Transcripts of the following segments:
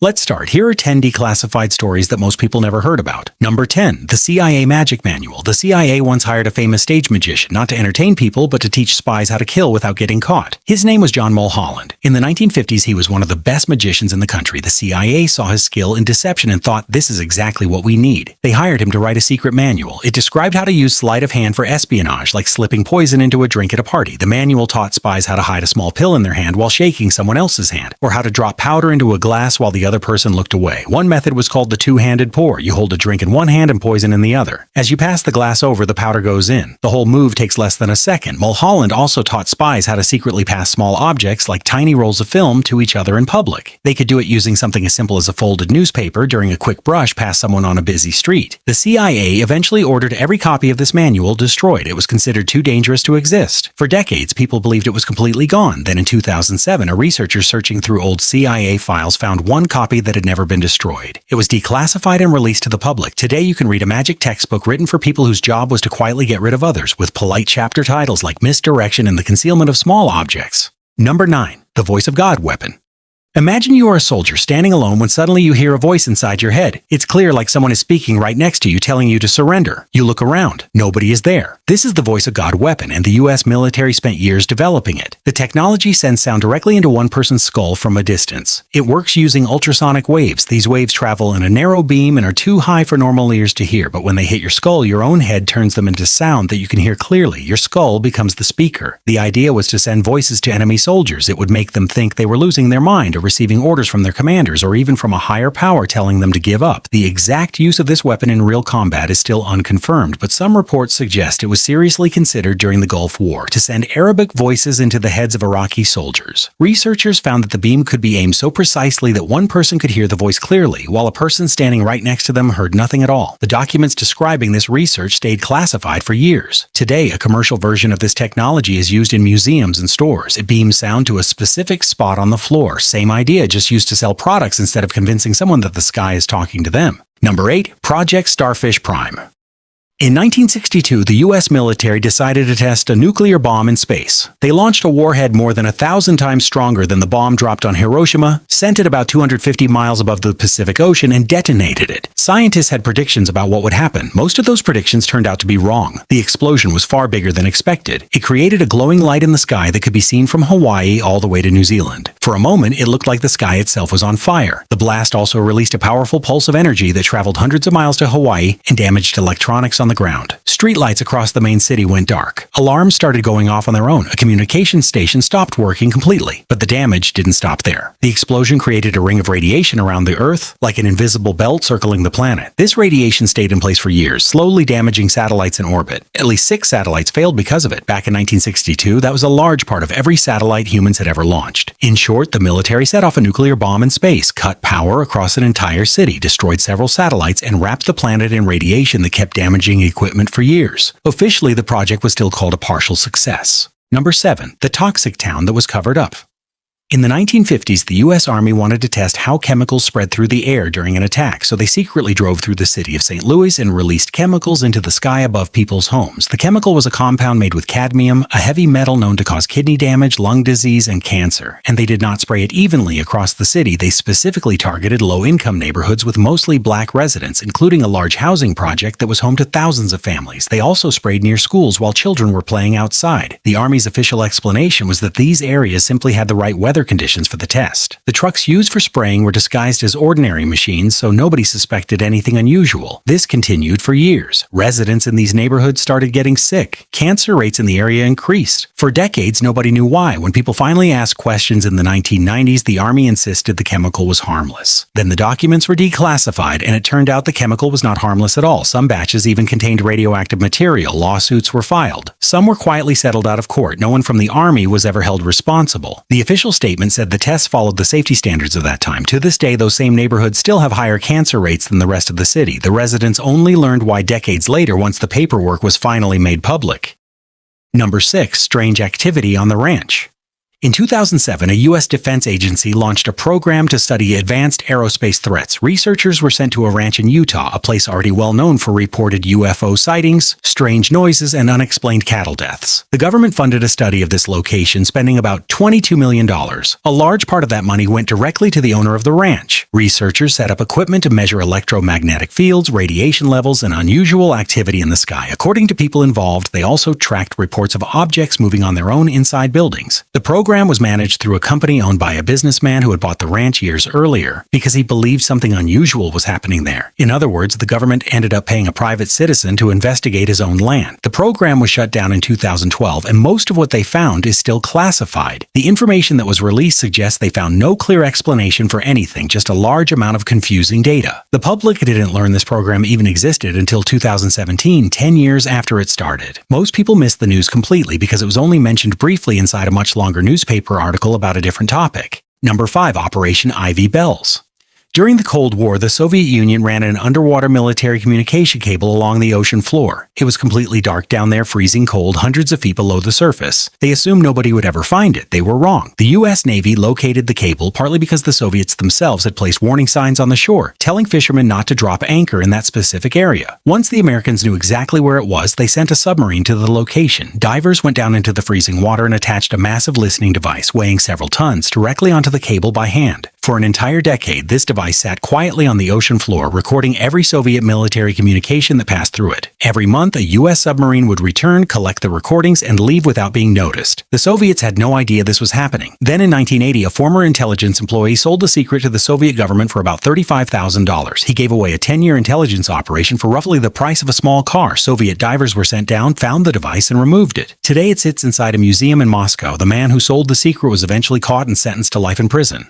Let's start. Here are 10 declassified stories that most people never heard about. Number 10. The CIA Magic Manual. The CIA once hired a famous stage magician, not to entertain people, but to teach spies how to kill without getting caught. His name was John Mulholland. In the 1950s, he was one of the best magicians in the country. The CIA saw his skill in deception and thought, this is exactly what we need. They hired him to write a secret manual. It described how to use sleight of hand for espionage, like slipping poison into a drink at a party. The manual taught spies how to hide a small pill in their hand while shaking someone else's hand, or how to drop powder into a glass while the other person looked away. One method was called the two-handed pour. You hold a drink in one hand and poison in the other. As you pass the glass over, the powder goes in. The whole move takes less than a second. Mulholland also taught spies how to secretly pass small objects like tiny rolls of film to each other in public. They could do it using something as simple as a folded newspaper during a quick brush past someone on a busy street. The CIA eventually ordered every copy of this manual destroyed. It was considered too dangerous to exist. For decades, people believed it was completely gone. Then in 2007, a researcher searching through old CIA files found one copy that had never been destroyed. It was declassified and released to the public. Today you can read a magic textbook written for people whose job was to quietly get rid of others, with polite chapter titles like Misdirection and the Concealment of Small Objects. Number 9. The Voice of God Weapon. Imagine you are a soldier standing alone when suddenly you hear a voice inside your head. It's clear, like someone is speaking right next to you, telling you to surrender. You look around. Nobody is there. This is the Voice of God weapon, and the U.S. military spent years developing it. The technology sends sound directly into one person's skull from a distance. It works using ultrasonic waves. These waves travel in a narrow beam and are too high for normal ears to hear, but when they hit your skull, your own head turns them into sound that you can hear clearly. Your skull becomes the speaker. The idea was to send voices to enemy soldiers. It would make them think they were losing their mind, or receiving orders from their commanders, or even from a higher power telling them to give up. The exact use of this weapon in real combat is still unconfirmed, but some reports suggest it was seriously considered during the Gulf War to send Arabic voices into the heads of Iraqi soldiers. Researchers found that the beam could be aimed so precisely that one person could hear the voice clearly, while a person standing right next to them heard nothing at all. The documents describing this research stayed classified for years. Today, a commercial version of this technology is used in museums and stores. It beams sound to a specific spot on the floor. Same idea, just used to sell products instead of convincing someone that the sky is talking to them. Number 8. Project Starfish Prime. In 1962, the U.S. military decided to test a nuclear bomb in space. They launched a warhead more than 1,000 times stronger than the bomb dropped on Hiroshima, sent it about 250 miles above the Pacific Ocean, and detonated it. Scientists had predictions about what would happen. Most of those predictions turned out to be wrong. The explosion was far bigger than expected. It created a glowing light in the sky that could be seen from Hawaii all the way to New Zealand. For a moment, it looked like the sky itself was on fire. The blast also released a powerful pulse of energy that traveled hundreds of miles to Hawaii and damaged electronics on the ground. Streetlights across the main city went dark. Alarms started going off on their own. A communications station stopped working completely. But the damage didn't stop there. The explosion created a ring of radiation around the Earth, like an invisible belt circling the planet. This radiation stayed in place for years, slowly damaging satellites in orbit. At least 6 satellites failed because of it. Back in 1962, that was a large part of every satellite humans had ever launched. In short, the military set off a nuclear bomb in space, cut power across an entire city, destroyed several satellites, and wrapped the planet in radiation that kept damaging equipment for years. Officially, the project was still called a partial success. Number 7. The toxic town that was covered up. In the 1950s, the U.S. Army wanted to test how chemicals spread through the air during an attack, so they secretly drove through the city of St. Louis and released chemicals into the sky above people's homes. The chemical was a compound made with cadmium, a heavy metal known to cause kidney damage, lung disease, and cancer. And they did not spray it evenly across the city. They specifically targeted low-income neighborhoods with mostly black residents, including a large housing project that was home to thousands of families. They also sprayed near schools while children were playing outside. The Army's official explanation was that these areas simply had the right weather conditions for the test. The trucks used for spraying were disguised as ordinary machines, so nobody suspected anything unusual. This continued for years. Residents in these neighborhoods started getting sick. Cancer rates in the area increased. For decades, nobody knew why. When people finally asked questions in the 1990s, the Army insisted the chemical was harmless. Then the documents were declassified, and it turned out the chemical was not harmless at all. Some batches even contained radioactive material. Lawsuits were filed. Some were quietly settled out of court. No one from the Army was ever held responsible. The official statement said the tests followed the safety standards of that time. To this day, those same neighborhoods still have higher cancer rates than the rest of the city. The residents only learned why decades later, once the paperwork was finally made public. Number 6. Strange activity on the ranch. In 2007, a U.S. defense agency launched a program to study advanced aerospace threats. Researchers were sent to a ranch in Utah, a place already well known for reported UFO sightings, strange noises, and unexplained cattle deaths. The government funded a study of this location, spending about $22 million. A large part of that money went directly to the owner of the ranch. Researchers set up equipment to measure electromagnetic fields, radiation levels, and unusual activity in the sky. According to people involved, they also tracked reports of objects moving on their own inside buildings. The program was managed through a company owned by a businessman who had bought the ranch years earlier because he believed something unusual was happening there. In other words, the government ended up paying a private citizen to investigate his own land. The program was shut down in 2012, and most of what they found is still classified. The information that was released suggests they found no clear explanation for anything, just a large amount of confusing data. The public didn't learn this program even existed until 2017, 10 years after it started. Most people missed the news completely because it was only mentioned briefly inside a much longer newspaper article about a different topic. Number 5. Operation Ivy Bells. During the Cold War, the Soviet Union ran an underwater military communication cable along the ocean floor. It was completely dark down there, freezing cold, hundreds of feet below the surface. They assumed nobody would ever find it. They were wrong. The U.S. Navy located the cable partly because the Soviets themselves had placed warning signs on the shore, telling fishermen not to drop anchor in that specific area. Once the Americans knew exactly where it was, they sent a submarine to the location. Divers went down into the freezing water and attached a massive listening device weighing several tons directly onto the cable by hand. For an entire decade, this device sat quietly on the ocean floor, recording every Soviet military communication that passed through it. Every month, a U.S. submarine would return, collect the recordings, and leave without being noticed. The Soviets had no idea this was happening. Then in 1980, a former intelligence employee sold the secret to the Soviet government for about $35,000. He gave away a 10-year intelligence operation for roughly the price of a small car. Soviet divers were sent down, found the device, and removed it. Today it sits inside a museum in Moscow. The man who sold the secret was eventually caught and sentenced to life in prison.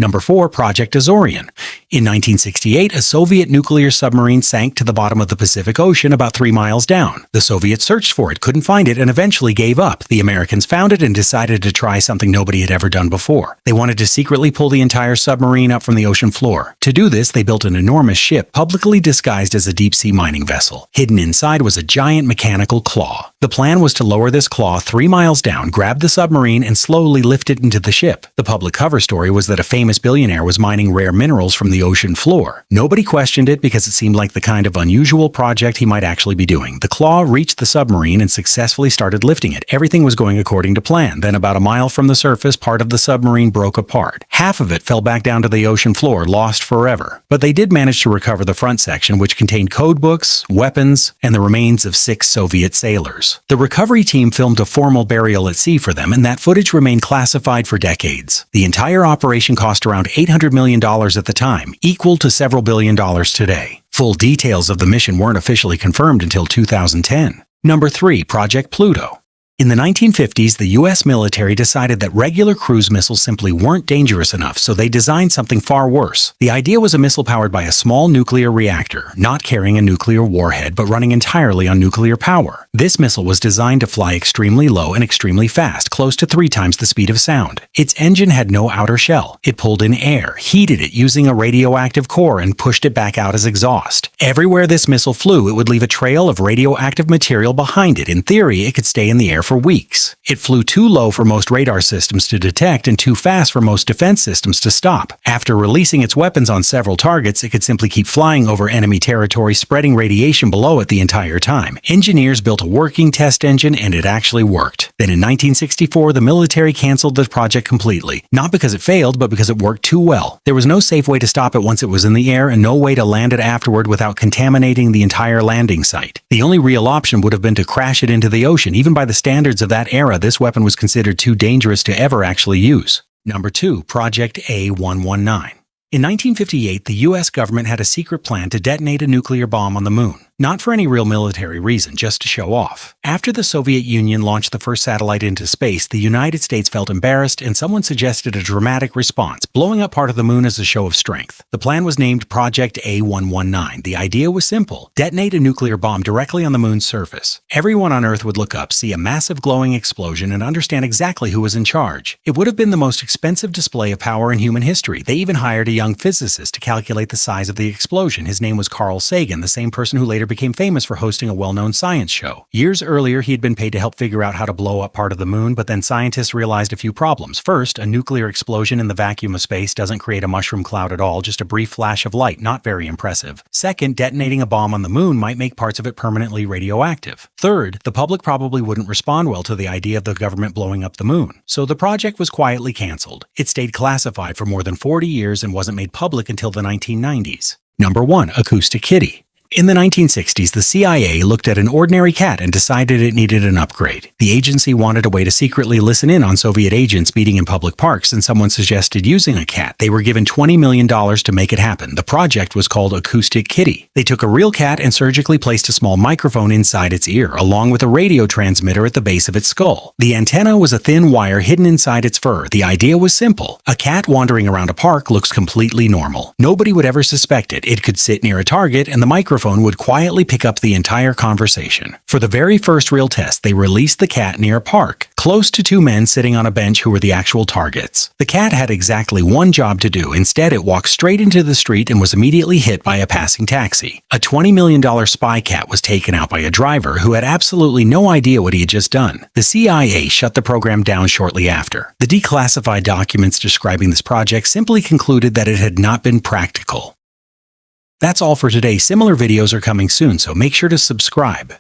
Number 4. Project Azorian. In 1968, a Soviet nuclear submarine sank to the bottom of the Pacific Ocean about 3 miles down. The Soviets searched for it, couldn't find it, and eventually gave up. The Americans found it and decided to try something nobody had ever done before. They wanted to secretly pull the entire submarine up from the ocean floor. To do this, they built an enormous ship, publicly disguised as a deep-sea mining vessel. Hidden inside was a giant mechanical claw. The plan was to lower this claw 3 miles down, grab the submarine, and slowly lift it into the ship. The public cover story was that a famous billionaire was mining rare minerals from the ocean floor. Nobody questioned it because it seemed like the kind of unusual project he might actually be doing. The claw reached the submarine and successfully started lifting it. Everything was going according to plan. Then about a mile from the surface, part of the submarine broke apart. Half of it fell back down to the ocean floor, lost forever. But they did manage to recover the front section, which contained code books, weapons, and the remains of 6 Soviet sailors. The recovery team filmed a formal burial at sea for them, and that footage remained classified for decades. The entire operation cost around $800 million at the time, equal to several $billion today. Full details of the mission weren't officially confirmed until 2010. Number 3. Project Pluto. In the 1950s, the U.S. military decided that regular cruise missiles simply weren't dangerous enough, so they designed something far worse. The idea was a missile powered by a small nuclear reactor, not carrying a nuclear warhead, but running entirely on nuclear power. This missile was designed to fly extremely low and extremely fast, close to 3 times the speed of sound. Its engine had no outer shell. It pulled in air, heated it using a radioactive core, and pushed it back out as exhaust. Everywhere this missile flew, it would leave a trail of radioactive material behind it. In theory, it could stay in the air for weeks. It flew too low for most radar systems to detect and too fast for most defense systems to stop. After releasing its weapons on several targets, it could simply keep flying over enemy territory, spreading radiation below it the entire time. Engineers built a working test engine, and it actually worked. Then in 1964, the military canceled the project completely. Not because it failed, but because it worked too well. There was no safe way to stop it once it was in the air, and no way to land it afterward without contaminating the entire landing site. The only real option would have been to crash it into the ocean. Even by the standards of that era, this weapon was considered too dangerous to ever actually use. Number 2. Project A119. In 1958, the U.S. government had a secret plan to detonate a nuclear bomb on the moon. Not for any real military reason, just to show off. After the Soviet Union launched the first satellite into space, the United States felt embarrassed, and someone suggested a dramatic response, blowing up part of the moon as a show of strength. The plan was named Project A119. The idea was simple: detonate a nuclear bomb directly on the moon's surface. Everyone on Earth would look up, see a massive glowing explosion, and understand exactly who was in charge. It would have been the most expensive display of power in human history. They even hired a young physicist to calculate the size of the explosion. His name was Carl Sagan, the same person who later became famous for hosting a well-known science show. Years earlier, he had been paid to help figure out how to blow up part of the moon, but then scientists realized a few problems. First, a nuclear explosion in the vacuum of space doesn't create a mushroom cloud at all, just a brief flash of light, not very impressive. Second, detonating a bomb on the moon might make parts of it permanently radioactive. Third, the public probably wouldn't respond well to the idea of the government blowing up the moon. So the project was quietly canceled. It stayed classified for more than 40 years and wasn't made public until the 1990s. Number 1. Acoustic Kitty. In the 1960s, the CIA looked at an ordinary cat and decided it needed an upgrade. The agency wanted a way to secretly listen in on Soviet agents meeting in public parks, and someone suggested using a cat. They were given $20 million to make it happen. The project was called Acoustic Kitty. They took a real cat and surgically placed a small microphone inside its ear, along with a radio transmitter at the base of its skull. The antenna was a thin wire hidden inside its fur. The idea was simple. A cat wandering around a park looks completely normal. Nobody would ever suspect it. It could sit near a target, and the microphone would quietly pick up the entire conversation. For the very first real test, they released the cat near a park, close to two men sitting on a bench who were the actual targets. The cat had exactly one job to do. Instead, it walked straight into the street and was immediately hit by a passing taxi. A $20 million spy cat was taken out by a driver who had absolutely no idea what he had just done. The CIA shut the program down shortly after. The declassified documents describing this project simply concluded that it had not been practical. That's all for today. Similar videos are coming soon, so make sure to subscribe.